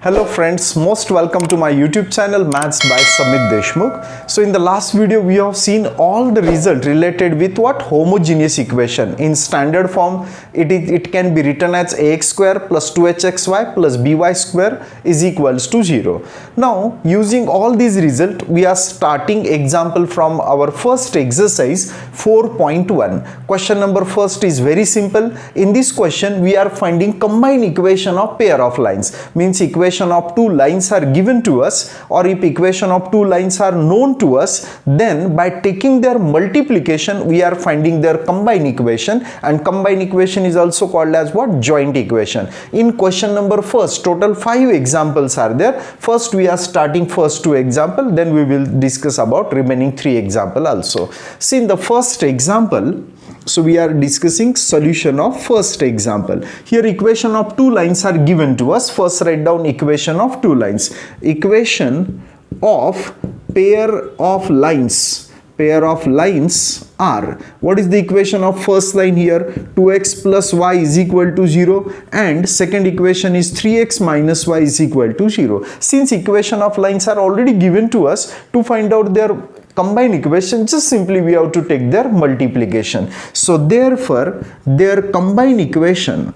Hello friends, most welcome to my YouTube channel Maths by Samit Deshmukh. So in the last video we have seen all the result related with what? Homogeneous equation. In standard form it can be written as ax square plus 2hxy plus by square is equals to 0. Now using all these results we are starting example from our first exercise 4.1. Question number first is very simple. In this question we are finding combined equation of pair of lines. Means equation of two lines are given to us, or if equation of two lines are known to us, then by taking their multiplication we are finding their combined equation, and combined equation is also called as what? Joint equation. In question number first, total 5 examples are there. First we are starting first 2 example, then we will discuss about remaining 3 example also. See, in the first example, so we are discussing solution of first example. Here equation of two lines are given to us. First write down equation of two lines. Equation of pair of lines. Pair of lines are, what is the equation of first line here? 2x plus y is equal to 0, and second equation is 3x minus y is equal to 0. Since equation of lines are already given to us, to find out their combined equation, just simply we have to take their multiplication. So therefore their combined equation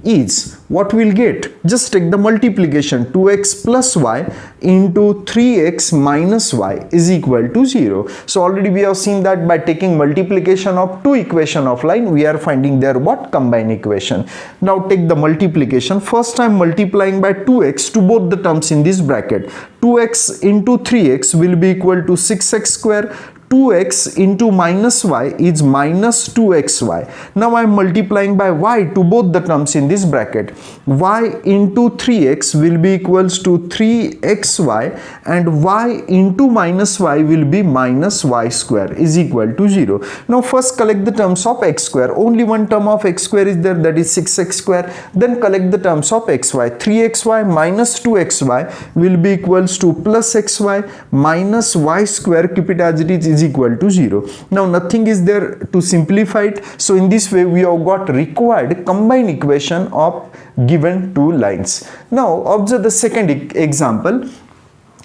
is, what we'll get? Just take the multiplication, 2x plus y into 3x minus y is equal to 0. So already we have seen that by taking multiplication of two equation of line we are finding their what? Combined equation. Now take the multiplication. First I am multiplying by 2x to both the terms in this bracket. 2x into 3x will be equal to 6x square. 2x into minus y is minus 2xy. Now I am multiplying by y to both the terms in this bracket. Y into 3x will be equals to 3xy, and y into minus y will be minus y square is equal to 0. Now first collect the terms of x square. Only one term of x square is there, that is 6x square. Then collect the terms of xy. 3xy minus 2xy will be equals to plus xy minus y square, keep it as it is equal to 0. Now nothing is there to simplify it. So in this way we have got required combined equation of given two lines. Now observe the second example.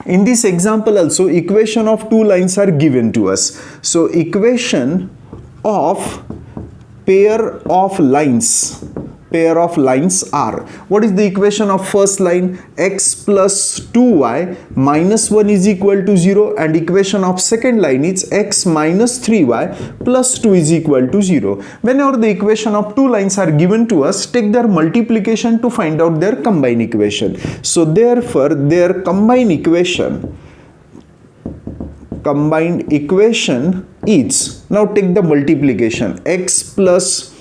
In this example also equation of two lines are given to us. So equation of pair of lines are, what is the equation of first line? X plus 2y minus 1 is equal to 0, and equation of second line is x minus 3y plus 2 is equal to 0. Whenever the equation of two lines are given to us, take their multiplication to find out their combined equation. So therefore their combined equation is, now take the multiplication, x plus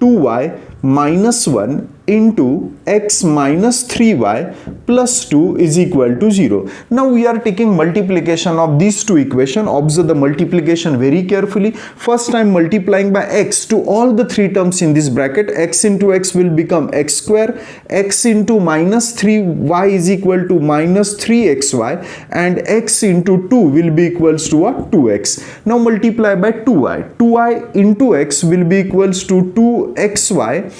2y minus 1 into x minus 3y plus 2 is equal to 0. Now we are taking multiplication of these two equations. Observe the multiplication very carefully. First I am multiplying by x to all the three terms in this bracket. X into x will become x square, x into minus 3y is equal to minus 3xy, and x into 2 will be equals to what? 2x. Now multiply by 2y. 2y into x will be equals to 2xy.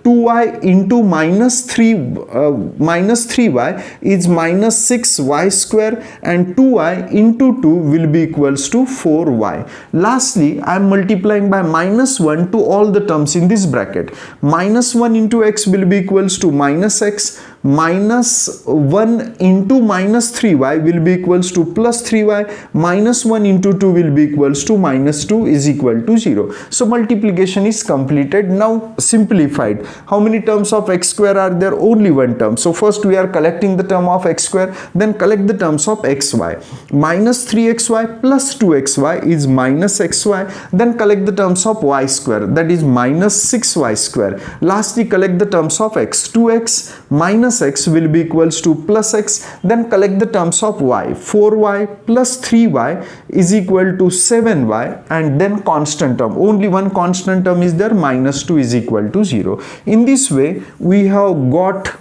2y into minus 3y is minus 6y square, and 2y into 2 will be equals to 4y. Lastly, I am multiplying by minus 1 to all the terms in this bracket. Minus 1 into x will be equals to minus x. Minus 1 into minus 3y will be equals to plus 3y. Minus 1 into 2 will be equals to minus 2 is equal to 0. So multiplication is completed. Now simplified. How many terms of x square are there? Only one term. So first we are collecting the term of x square, then collect the terms of xy. Minus 3xy plus 2xy is minus xy. Then collect the terms of y square, that is minus 6y square. Lastly collect the terms of x. 2x minus x will be equals to plus x. Then collect the terms of y. 4y plus 3y is equal to 7y, and then constant term. Only one constant term is there, minus 2 is equal to 0. In this way we have got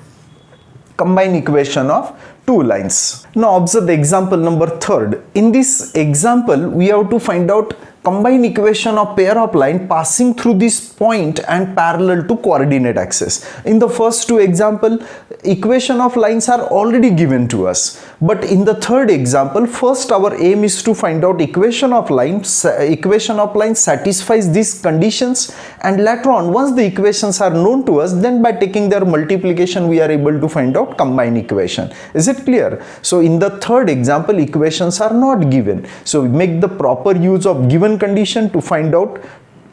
combined equation of two lines. Now observe the example number third. In this example we have to find out combine equation of pair of line passing through this point and parallel to coordinate axis. In the first two example, equation of lines are already given to us, but in the third example, first our aim is to find out equation of line satisfies these conditions, and later on, once the equations are known to us, then by taking their multiplication we are able to find out combined equation. Is it clear? So in the third example, equations are not given, so we make the proper use of given condition to find out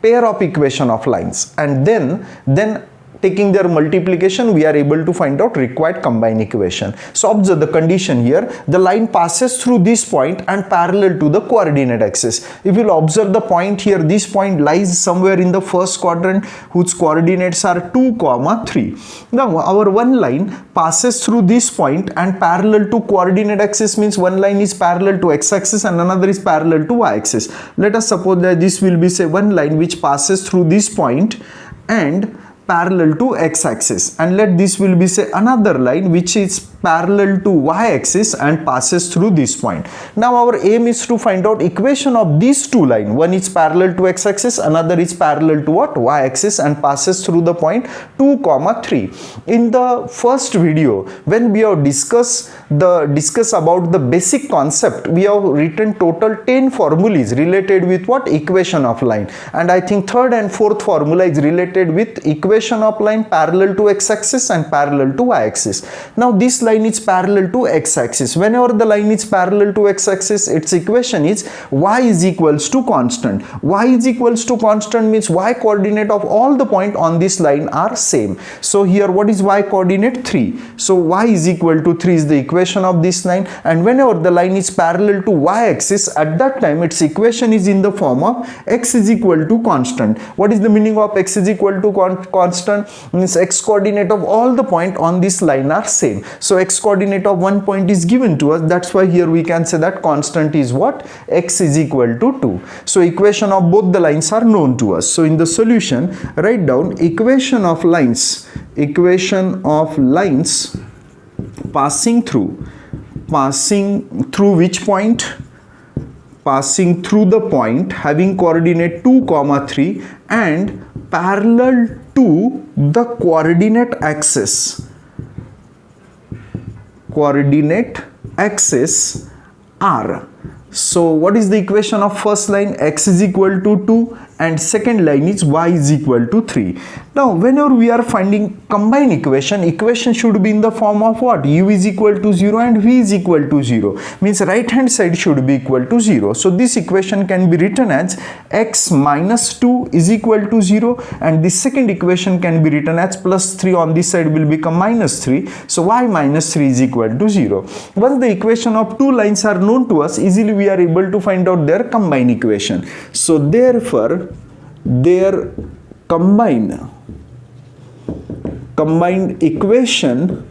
pair of equation of lines, and then taking their multiplication we are able to find out required combined equation. So observe the condition here, the line passes through this point and parallel to the coordinate axis. If you will observe the point here, this point lies somewhere in the first quadrant whose coordinates are 2, 3. Now our one line passes through this point and parallel to coordinate axis, means one line is parallel to x-axis and another is parallel to y-axis. Let us suppose that this will be, say, one line which passes through this point and parallel to x-axis, and let this will be, say, another line which is parallel to y-axis and passes through this point. Now our aim is to find out equation of these two lines. One is parallel to x-axis, another is parallel to what? Y-axis, and passes through the point 2, 3. In the first video, when we have discuss about the basic concept, we have written total 10 formulas related with what? Equation of line, and I think third and fourth formula is related with equation of line parallel to x-axis and parallel to y-axis. Now this line is parallel to x-axis. Whenever the line is parallel to x-axis, its equation is y is equals to constant. Y is equals to constant means y coordinate of all the point on this line are same. So here what is y coordinate? 3. So y is equal to 3 is the equation of this line, and whenever the line is parallel to y-axis, at that time its equation is in the form of x is equal to constant. What is the meaning of x is equal to constant? Means x coordinate of all the point on this line are same. So x coordinate of one point is given to us, that's why here we can say that constant is what? X is equal to 2. So equation of both the lines are known to us. So in the solution, write down equation of lines passing through which point? Passing through the point having coordinate 2, 3 and parallel to the coordinate axis R. So what is the equation of first line? X is equal to 2 and second line is y is equal to 3. Now whenever we are finding combined equation should be in the form of what? U is equal to 0 and v is equal to 0, means right hand side should be equal to 0. So this equation can be written as x minus 2 is equal to 0, and the second equation can be written as plus 3 on this side will become minus 3. So y minus 3 is equal to 0. Once the equation of two lines are known to us, easily we are able to find out their combined equation. So therefore their combined equation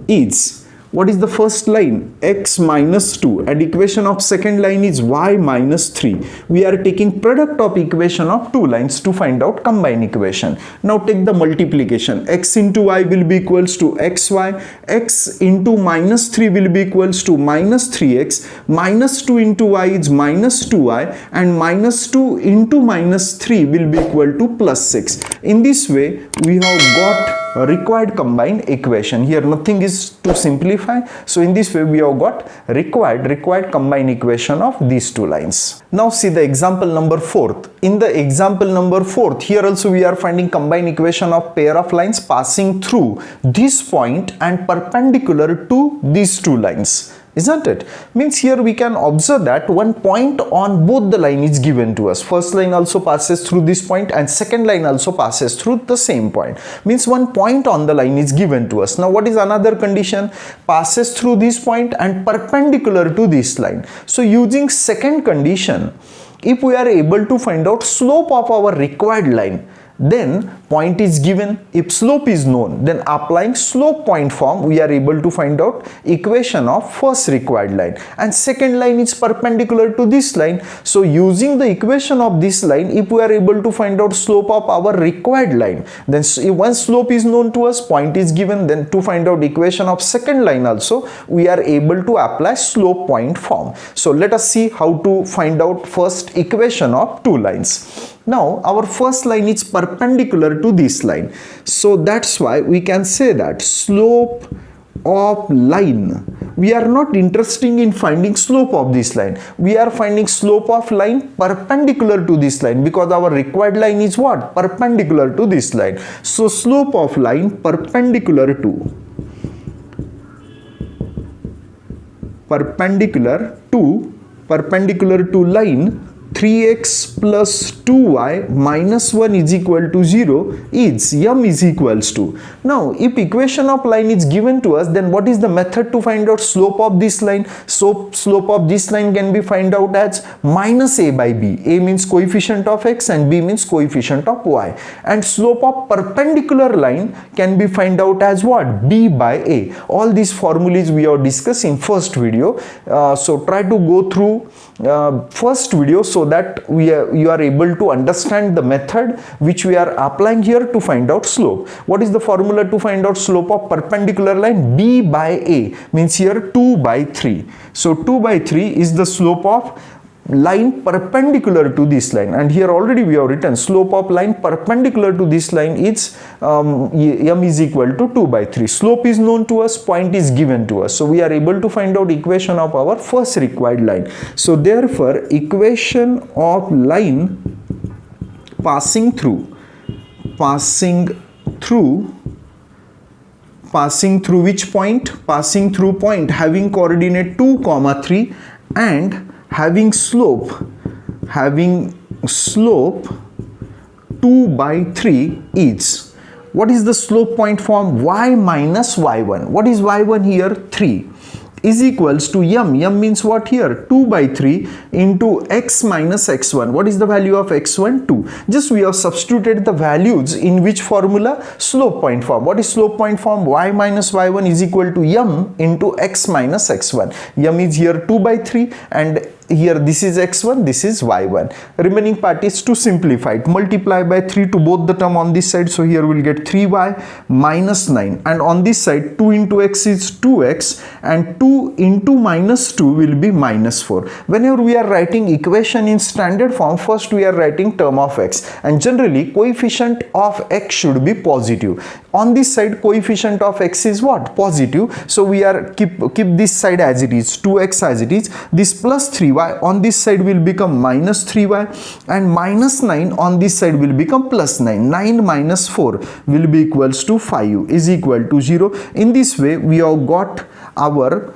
is, what is the first line? X minus 2, and equation of second line is y minus 3. We are taking product of equation of two lines to find out combined equation. Now take the multiplication. X into y will be equals to xy, x into minus 3 will be equals to minus 3x, minus 2 into y is minus 2y, and minus 2 into minus 3 will be equal to plus 6. In this way we have got required combined equation. Here nothing is to simplify, so in this way we have got required combined equation of these two lines. Now see the example number 4th. In the example number 4th, here also we are finding combined equation of pair of lines passing through this point and perpendicular to these two lines. Isn't it? Means here we can observe that one point on both the line is given to us. First line also passes through this point and second line also passes through the same point. Means one point on the line is given to us. Now what is another condition? Passes through this point and perpendicular to this line. So using second condition, if we are able to find out slope of our required line, then point is given. If slope is known, then applying slope point form, we are able to find out equation of first required line. And second line is perpendicular to this line. So using the equation of this line, if we are able to find out slope of our required line, then once slope is known to us, point is given, then to find out equation of second line also, we are able to apply slope point form. So let us see how to find out first equation of two lines. Now our first line is perpendicular to this line, so that's why we can say that slope of line, we are not interested in finding slope of this line, we are finding slope of line perpendicular to this line, because our required line is what? Perpendicular to this line. So slope of line perpendicular to line 3x plus 2y minus 1 is equal to 0 is m is equals to. Now if equation of line is given to us, then what is the method to find out slope of this line? So slope of this line can be find out as minus a by b. A means coefficient of x and b means coefficient of y. And slope of perpendicular line can be find out as what? B by a. All these formulas we have discussed in first video. So try to go through first video so that you are able to understand the method which we are applying here to find out slope. What is the formula to find out slope of perpendicular line? B by a means here 2 by 3. So 2 by 3 is the slope of line perpendicular to this line, and here already we have written slope of line perpendicular to this line is m is equal to 2 by 3. Slope is known to us, point is given to us, so we are able to find out equation of our first required line. So therefore equation of line passing through which point? Passing through point having coordinate 2, 3 and having slope 2 by 3 is, what is the slope point form? Y minus y1. What is y1 here? 3 is equals to m means what here? 2 by 3 into x minus x1. What is the value of x1? 2. Just we have substituted the values in which formula? Slope point form. What is slope point form? Y minus y1 is equal to m into x minus x1. M is here 2 by 3 and here this is x1, this is y1. Remaining part is to simplify it. Multiply by 3 to both the term on this side. So here we'll get 3y minus 9, and on this side 2 into x is 2x and 2 into minus 2 will be minus 4. Whenever we are writing equation in standard form, first we are writing term of x, and generally coefficient of x should be positive. On this side coefficient of x is what? Positive. So we are keep this side as it is, 2x as it is. This plus 3y on this side will become minus 3y, and minus 9 on this side will become plus 9. 9 minus 4 will be equals to 5 is equal to 0. In this way we have got our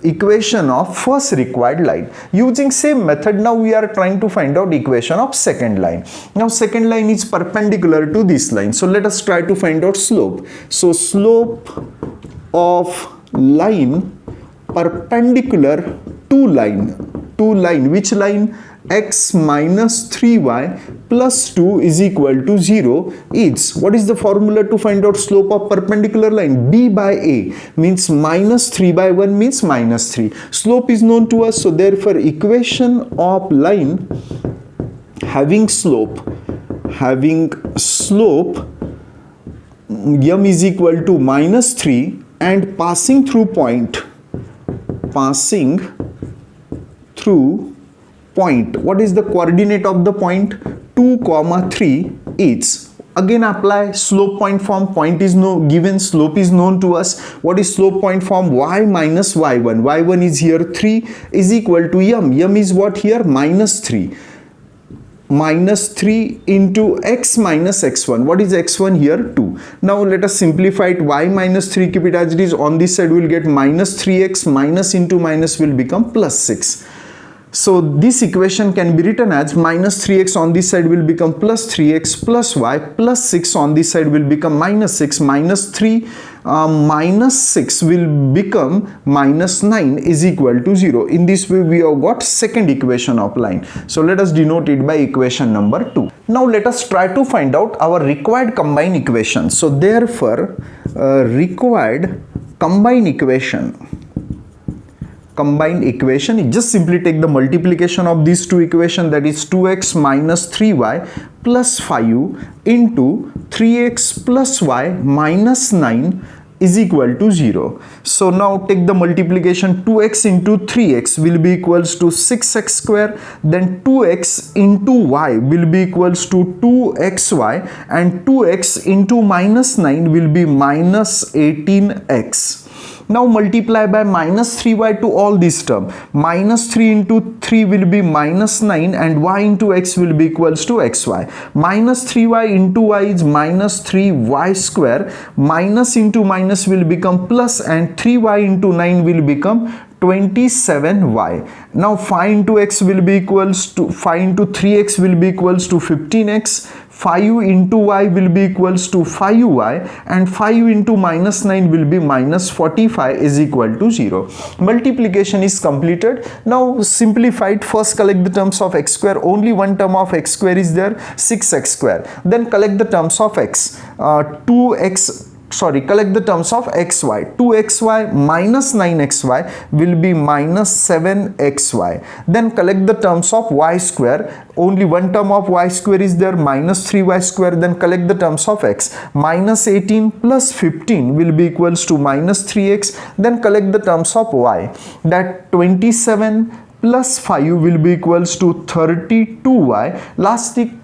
equation of first required line. Using same method, now we are trying to find out equation of second line. Now second line is perpendicular to this line, so let us try to find out slope. So slope of line perpendicular to line, which line? X minus 3y plus 2 is equal to 0 is, what is the formula to find out slope of perpendicular line? B by a means minus 3 by 1 means minus 3. Slope is known to us, so therefore equation of line having slope m is equal to minus 3 and passing through point, what is the coordinate of the point? 2, 3 is, again apply slope point form. Point is given, slope is known to us. What is slope point form? Y minus y1. y1 is here 3 is equal to m is what here? Minus 3. Minus 3 into x minus x1. What is x1 here? 2. Now let us simplify it. Y minus 3, keep it as it is. On this side we will get minus 3x, minus into minus will become plus 6. So this equation can be written as minus 3x on this side will become plus 3x plus y plus 6 on this side will become minus 6 minus 3 minus 6 will become minus 9 is equal to 0. In this way we have got second equation of line. So let us denote it by equation number 2. Now let us try to find out our required combined equation. So therefore required combined equation is just simply take the multiplication of these two equations, that is 2x minus 3y plus 5 into 3x plus y minus 9 is equal to 0. So now take the multiplication, 2x into 3x will be equals to 6x square, then 2x into y will be equals to 2xy, and 2x into minus 9 will be minus 18x. Now multiply by minus 3y to all this term. Minus 3 into 3 will be minus 9 and y into x will be equals to xy. Minus 3y into y is minus 3y square. Minus into minus will become plus, and 3y into 9 will become 27y. Now 5 into x will be equals to 5 into 3x will be equals to 15x. 5 into y will be equals to 5y, and 5 into minus 9 will be minus 45 is equal to 0. Multiplication is completed. Now simplified, first collect the terms of x square. Only one term of x square is there, 6x square. Then collect the terms of x, collect the terms of xy. 2xy minus 9xy will be minus 7xy. Then collect the terms of y square. Only one term of y square is there, minus 3y square. Then collect the terms of x. Minus 18 plus 15 will be equals to minus 3x. Then collect the terms of y. That 27 plus 5 will be equals to 32y. Lastly,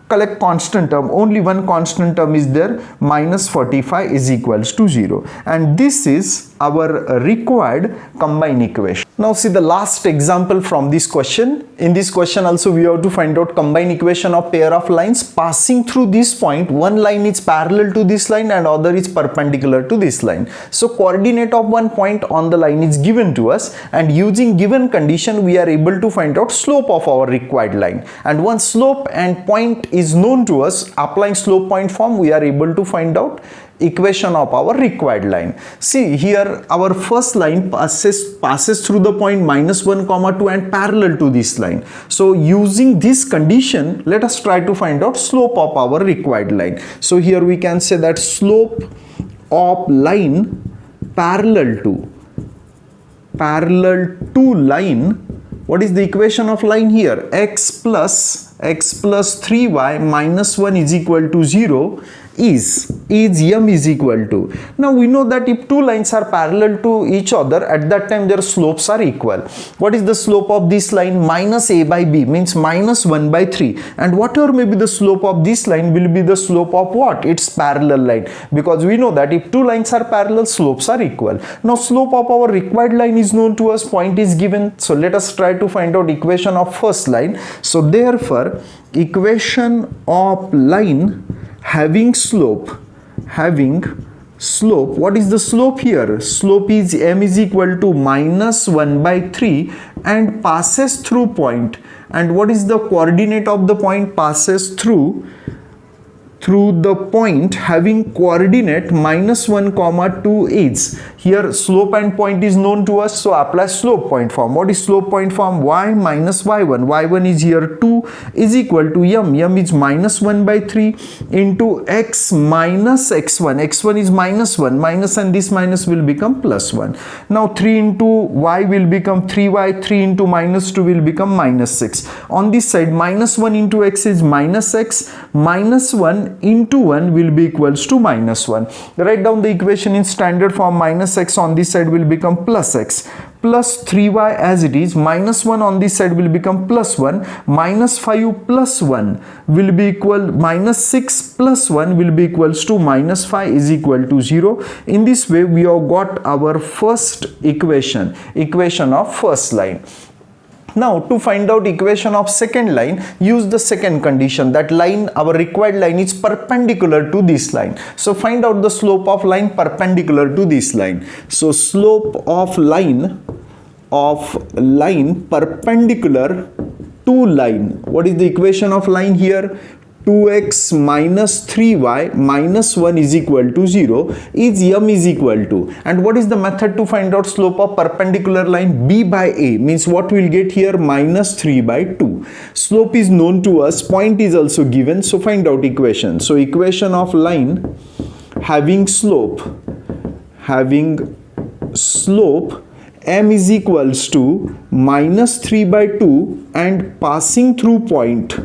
collect constant term. Only one constant term is there, minus 45 is equals to 0. And this is our required combined equation. Now see the last example from this question. In this question also we have to find out combined equation of pair of lines passing through this point. One line is parallel to this line and other is perpendicular to this line. So coordinate of one point on the line is given to us, and using given condition we are able to find out slope of our required line. And once slope and point is known to us, applying slope point form we are able to find out equation of our required line. See here our first line passes through the point minus 1 comma 2 and parallel to this line. So using this condition, let us try to find out slope of our required line. So here we can say that slope of line parallel to line. What is the equation of line here? x plus 3y minus 1 is equal to 0 is m is equal to. Now we know that if two lines are parallel to each other, at that time their slopes are equal. What is the slope of this line? Minus a by b means minus 1 by 3, and whatever may be the slope of this line will be the slope of what? Its parallel line, because we know that if two lines are parallel, slopes are equal. Now slope of our required line is known to us, point is given. So let us try to find out equation of first line. So therefore equation of line having slope, what is the slope here? Slope is m is equal to minus 1 by 3 and passes through point. And what is the coordinate of the point? Passes through the point having coordinate minus 1 comma 2 is. Here slope and point is known to us, so apply slope point form. What is slope point form? Y minus y1. y1 is here 2 is equal to m is minus 1 by 3 into x minus x1. x1 is minus 1, minus and this minus will become plus 1. Now 3 into y will become 3y, 3 into minus 2 will become minus 6. On this side minus 1 into x is minus x, minus 1 into 1 will be equals to minus 1. Write down the equation in standard form. Minus x on this side will become plus x, plus 3y as it is, minus 1 on this side will become plus 1, minus 5 plus 1 will be equal, minus 6 plus 1 will be equals to minus 5 is equal to 0. In this way we have got our first equation of first line. Now to find out equation of second line, use the second condition, that line, our required line is perpendicular to this line. So find out the slope of line perpendicular to this line. So slope of line of line perpendicular to line. What is the equation of line here? 2x minus 3y minus 1 is equal to 0 is m is equal to, and what is the method to find out slope of perpendicular line? B by A, means what we'll get here? minus 3 by 2. Slope is known to us, point is also given, so find out equation. So equation of line having slope m is equals to minus 3 by 2 and passing through point.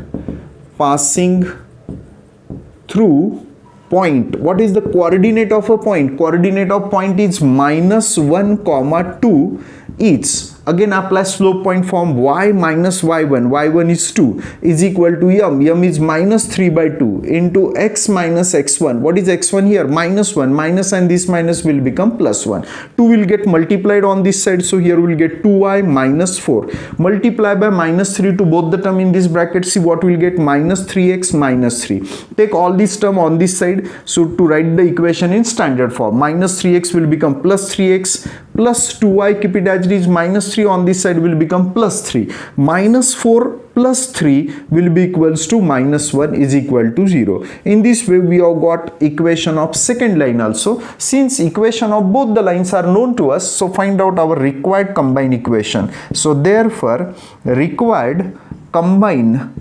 What is the coordinate of a point? Coordinate of point is minus 1 comma 2 each. Again apply slope point form. Y minus y1 is 2 is equal to m is minus 3 by 2 into x minus x1. What is x1 here? minus 1, minus, and this minus will become plus 1. 2 will get multiplied on this side, so here we will get 2y minus 4. Multiply by minus 3 to both the term in this bracket. See what we will get? minus 3x minus 3. Take all this term on this side, so to write the equation in standard form, minus 3x will become plus 3x plus 2y, keep it as it is, minus 3 on this side will become plus 3. Minus 4 plus 3 will be equals to minus 1 is equal to 0. In this way we have got equation of second line also. Since equation of both the lines are known to us, so find out our required combined equation. So therefore required combined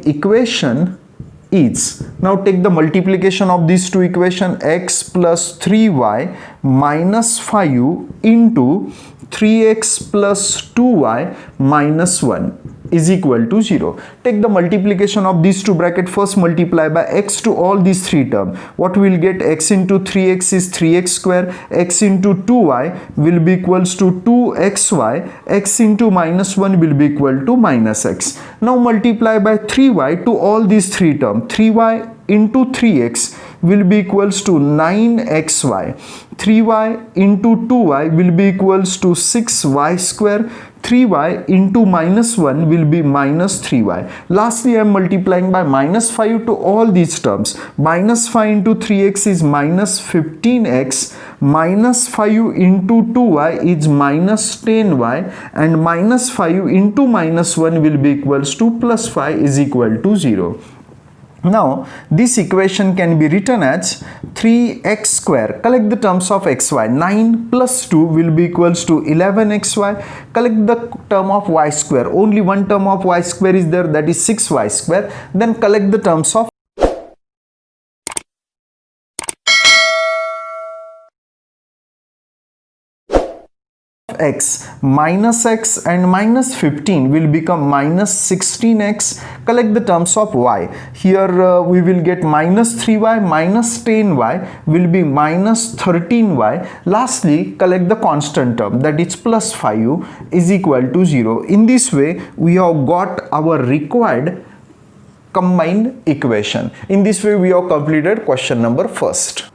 equation is, now take the multiplication of these two equation, x plus 3y minus 5 into 3x plus 2y minus 1 is equal to 0. Take the multiplication of these two bracket. First multiply by x to all these three terms. What we will get? X into 3x is 3x square, x into 2y will be equals to 2xy, x into minus 1 will be equal to minus x. Now multiply by 3y to all these three terms. 3y into 3x will be equals to 9xy. 3y into 2y will be equals to 6y square. 3y into minus 1 will be minus 3y. Lastly, I am multiplying by minus 5 to all these terms. Minus 5 into 3x is minus 15x. Minus 5 into 2y is minus 10y. And minus 5 into minus 1 will be equals to plus 5 is equal to 0. Now this equation can be written as 3x square. Collect the terms of xy. 9 plus 2 will be equals to 11xy. Collect the term of y square. Only one term of y square is there, that is 6y square. Then collect the terms of x. Minus x and minus 15 will become minus 16x. Collect the terms of y. Here we will get minus 3y minus 10y will be minus 13y. Lastly, collect the constant term, that is plus 5 is equal to 0. In this way we have got our required combined equation. In this way we have completed question number first.